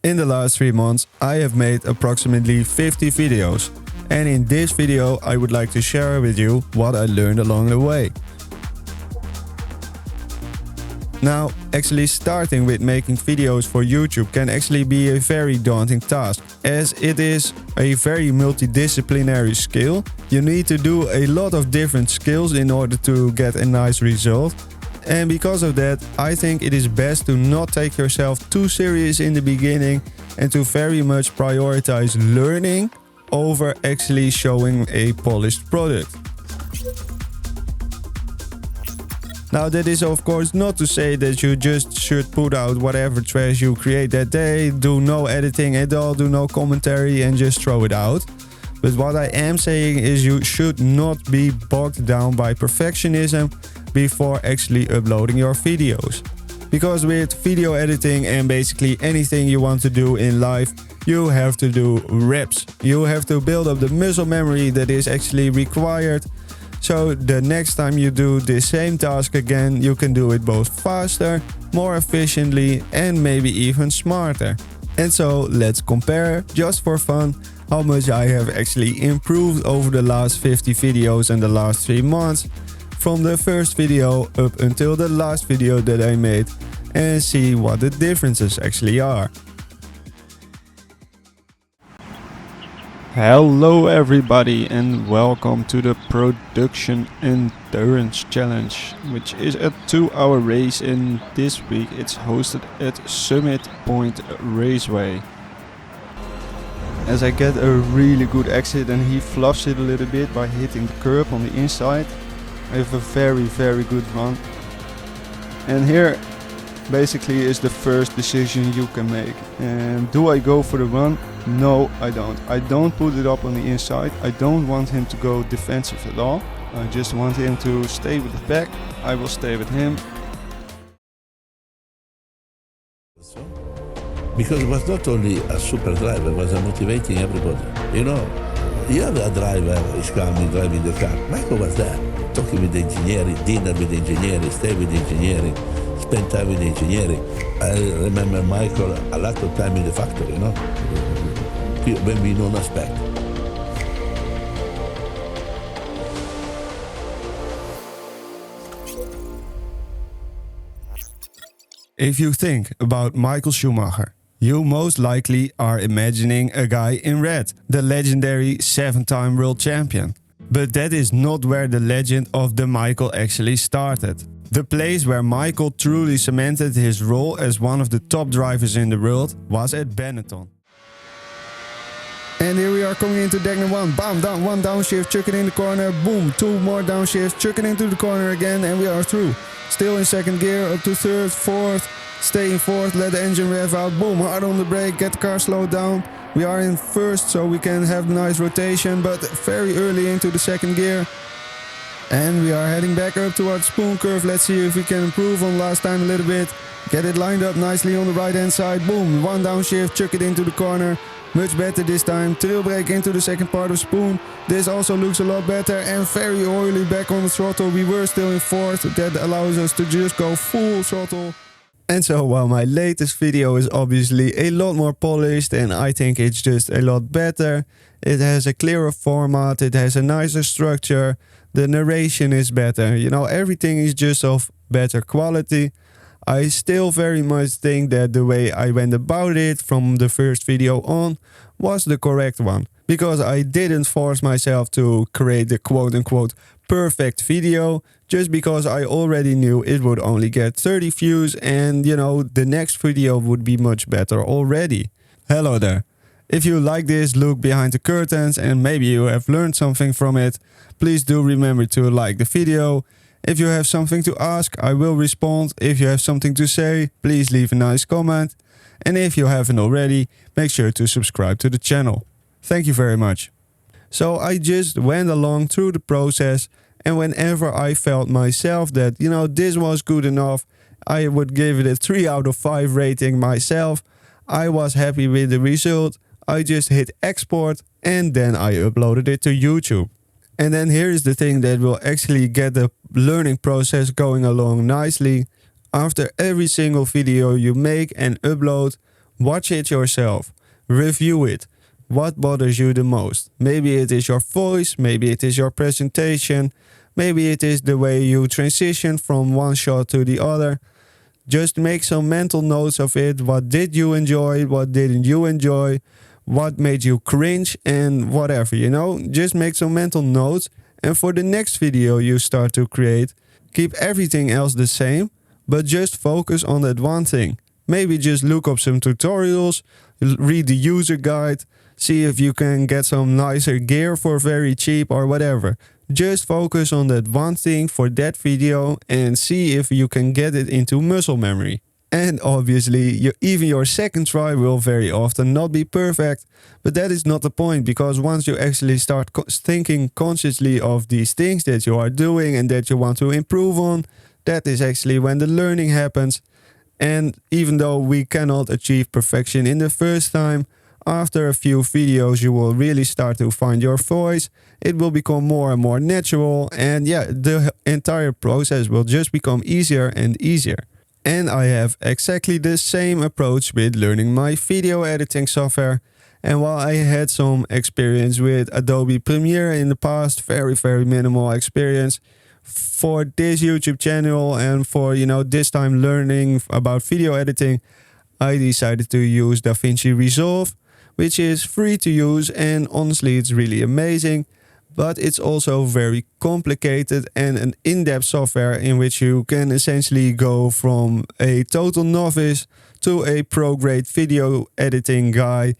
In the last 3 months, I have made approximately 50 videos. And in this video, I would like to share with you what I learned along the way. Now, actually starting with making videos for YouTube can actually be a very daunting task, as it is a very multidisciplinary skill. You need to do a lot of different skills in order to get a nice result. And because of that, I think it is best to not take yourself too serious in the beginning and to very much prioritize learning over actually showing a polished product. Now, that is of course not to say that you just should put out whatever trash you create that day, do no editing at all, do no commentary and just throw it out. But what I am saying is you should not be bogged down by perfectionism before actually uploading your videos. Because with video editing and basically anything you want to do in life, you have to do reps. You have to build up the muscle memory that is actually required. So the next time you do the same task again, you can do it both faster, more efficiently and maybe even smarter. And so let's compare, just for fun, how much I have actually improved over the last 50 videos in the last 3 months, from the first video up until the last video that I made, and see what the differences actually are. Hello everybody and welcome to the Production Endurance Challenge, which is a 2-hour race, and this week it's hosted at Summit Point Raceway. As I get a really good exit and he fluffs it a little bit by hitting the curb on the inside, I have a very good run. And here basically is the first decision you can make. And do I go for the run? No, I don't. I don't put it up on the inside. I don't want him to go defensive at all. I just want him to stay with the pack. I will stay with him. Because it was not only a super driver, it was motivating everybody. You know, you have a driver is coming, driving the car. Michael was there, talking with the engineering, dinner with the engineering, stay with the engineering, spend time with the engineering. I remember Michael a lot of time in the factory, you know, when we don't expect. If you think about Michael Schumacher, you most likely are imagining a guy in red, the legendary 7-time world champion. But that is not where the legend of the Michael actually started. The place where Michael truly cemented his role as one of the top drivers in the world was at Benetton. And here we are coming into deck number 1, bam, down, 1 downshift, chuck it in the corner, boom, 2 more downshifts, chuck it into the corner again, and we are through. Still in second gear, up to third, fourth, stay in fourth, let the engine rev out, boom, hard on the brake, get the car slowed down. We are in first, so we can have nice rotation, but very early into the second gear. And we are heading back up towards spoon curve. Let's see if we can improve on last time a little bit. Get it lined up nicely on the right hand side, boom, 1 downshift, chuck it into the corner. Much better this time, tail brake into the second part of spoon. This also looks a lot better and very oily back on the throttle. We were still in fourth, that allows us to just go full throttle. And so while my latest video is obviously a lot more polished and I think it's just a lot better, it has a clearer format, it has a nicer structure, the narration is better, you know, everything is just of better quality. I still very much think that the way I went about it from the first video on was the correct one. Because I didn't force myself to create the quote-unquote perfect video, just because I already knew it would only get 30 views and, you know, the next video would be much better already. Hello there. If you like this look behind the curtains and maybe you have learned something from it, please do remember to like the video. If you have something to ask, I will respond. If you have something to say, please leave a nice comment. And if you haven't already, make sure to subscribe to the channel. Thank you very much. So I just went along through the process, and whenever I felt myself that, you know, this was good enough, I would give it a 3 out of 5 rating myself. I was happy with the result. I just hit export and then I uploaded it to YouTube. And then here is the thing that will actually get the learning process going along nicely. After every single video you make and upload, Watch it yourself. Review it. What bothers you the most? Maybe it is your voice, maybe it is your presentation, maybe it is the way you transition from one shot to the other. Just make some mental notes of it. What did you enjoy? What didn't you enjoy? What made you cringe? And whatever, Just make some mental notes. And for the next video you start to create, keep everything else the same, but just focus on that one thing. Maybe just look up some tutorials, read the user guide, see if you can get some nicer gear for very cheap or whatever. Just focus on that one thing for that video and see if you can get it into muscle memory. And obviously, even your second try will very often not be perfect, but that is not the point, because once you actually start thinking consciously of these things that you are doing and that you want to improve on, that is actually when the learning happens. And even though we cannot achieve perfection in the first time, after a few videos you will really start to find your voice. It will become more and more natural, and the entire process will just become easier and easier. And I have exactly the same approach with learning my video editing software. And while I had some experience with Adobe Premiere in the past, very minimal experience, for this YouTube channel and for this time learning about video editing, I decided to use DaVinci Resolve, which is free to use, and honestly it's really amazing. But it's also very complicated and an in-depth software in which you can essentially go from a total novice to a pro-grade video editing guy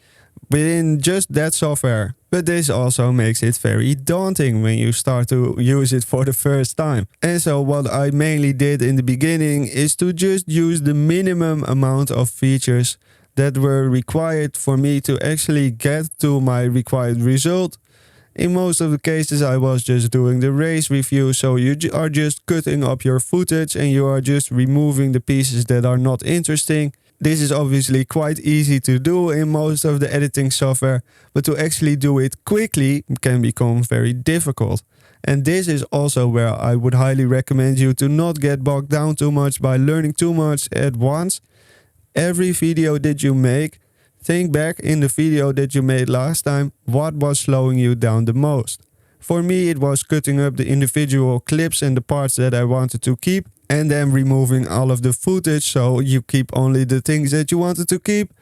within just that software. But this also makes it very daunting when you start to use it for the first time. And so what I mainly did in the beginning is to just use the minimum amount of features that were required for me to actually get to my required result. In most of the cases I was just doing the race review, so you are just cutting up your footage and you are just removing the pieces that are not interesting. This is obviously quite easy to do in most of the editing software, but to actually do it quickly can become very difficult. And this is also where I would highly recommend you to not get bogged down too much by learning too much at once. Every video that you make, think back in the video that you made last time, what was slowing you down the most. For me, it was cutting up the individual clips and the parts that I wanted to keep, and then removing all of the footage so you keep only the things that you wanted to keep.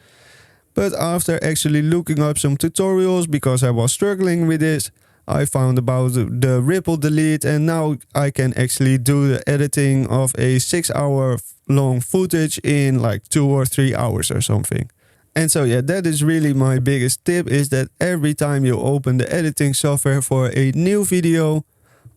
But after actually looking up some tutorials, because I was struggling with this, I found about the ripple delete, and now I can actually do the editing of a 6-hour long footage in like 2 or 3 hours or something. And so that is really my biggest tip, is that every time you open the editing software for a new video,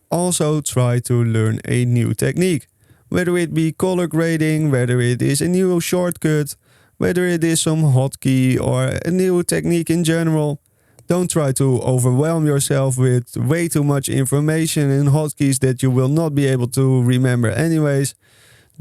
also try to learn a new technique. Whether it be color grading, whether it is a new shortcut, whether it is some hotkey or a new technique in general. Don't try to overwhelm yourself with way too much information and hotkeys that you will not be able to remember anyways.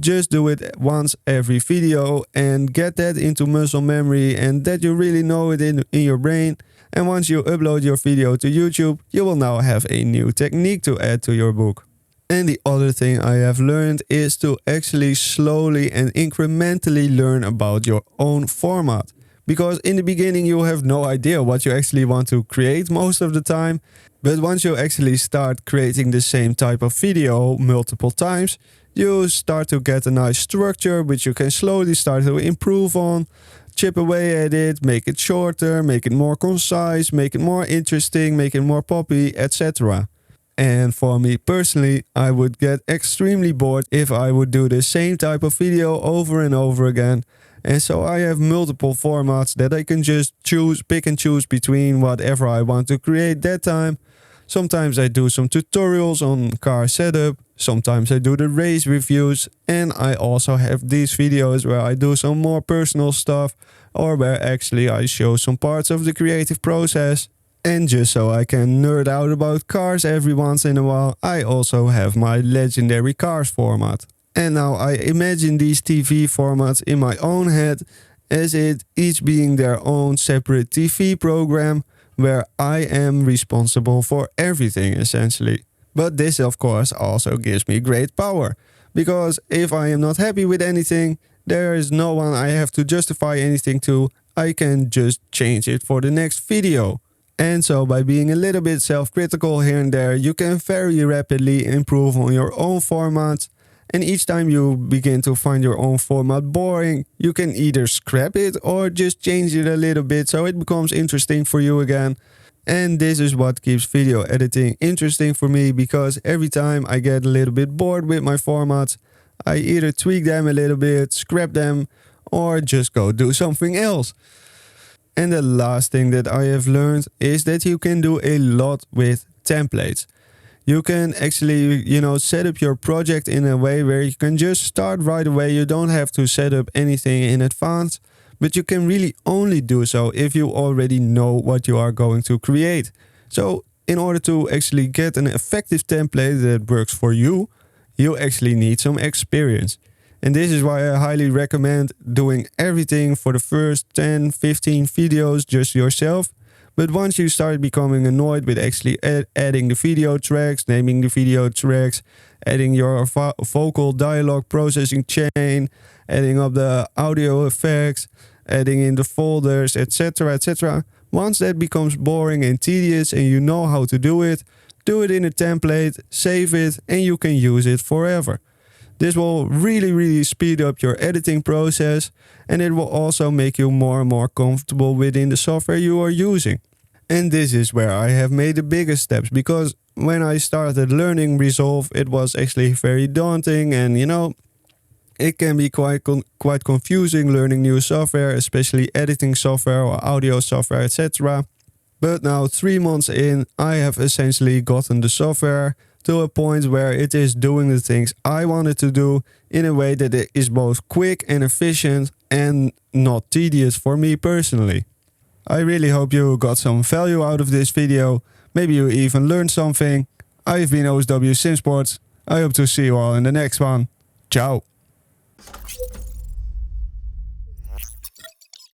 Just do it once every video and get that into muscle memory, and that you really know it in your brain. And once you upload your video to YouTube, you will now have a new technique to add to your book. And the other thing I have learned is to actually slowly and incrementally learn about your own format. Because in the beginning you have no idea what you actually want to create most of the time. But once you actually start creating the same type of video multiple times, you start to get a nice structure which you can slowly start to improve on, chip away at it, make it shorter, make it more concise, make it more interesting, make it more poppy, etc. And for me personally, I would get extremely bored if I would do the same type of video over and over again. And so I have multiple formats that I can just pick and choose between whatever I want to create that time. Sometimes I do some tutorials on car setup, sometimes I do the race reviews, and I also have these videos where I do some more personal stuff, or where actually I show some parts of the creative process. And just so I can nerd out about cars every once in a while, I also have my legendary cars format. And now I imagine these TV formats in my own head as it each being their own separate TV program where I am responsible for everything essentially. But this of course also gives me great power, because if I am not happy with anything, there is no one I have to justify anything to, I can just change it for the next video. And so by being a little bit self-critical here and there, you can very rapidly improve on your own format. And each time you begin to find your own format boring, you can either scrap it or just change it a little bit so it becomes interesting for you again. And this is what keeps video editing interesting for me, because every time I get a little bit bored with my formats, I either tweak them a little bit, scrap them, or just go do something else. And the last thing that I have learned is that you can do a lot with templates. You can actually, set up your project in a way where you can just start right away. You don't have to set up anything in advance, but you can really only do so if you already know what you are going to create. So in order to actually get an effective template that works for you, you actually need some experience. And this is why I highly recommend doing everything for the first 10, 15 videos just yourself. But once you start becoming annoyed with actually adding the video tracks, naming the video tracks, adding your vocal dialogue processing chain, adding up the audio effects, adding in the folders, etc., etc. Once that becomes boring and tedious and you know how to do it in a template, save it, and you can use it forever. This will really speed up your editing process, and it will also make you more and more comfortable within the software you are using. And this is where I have made the biggest steps, because when I started learning Resolve, it was actually very daunting, and it can be quite confusing learning new software, especially editing software or audio software, etc. But now 3 months in, I have essentially gotten the software to a point where it is doing the things I wanted to do in a way that it is both quick and efficient and not tedious for me personally. I really hope you got some value out of this video. Maybe you even learned something. I've been OSW-Sim-Sports. I hope to see you all in the next one. Ciao.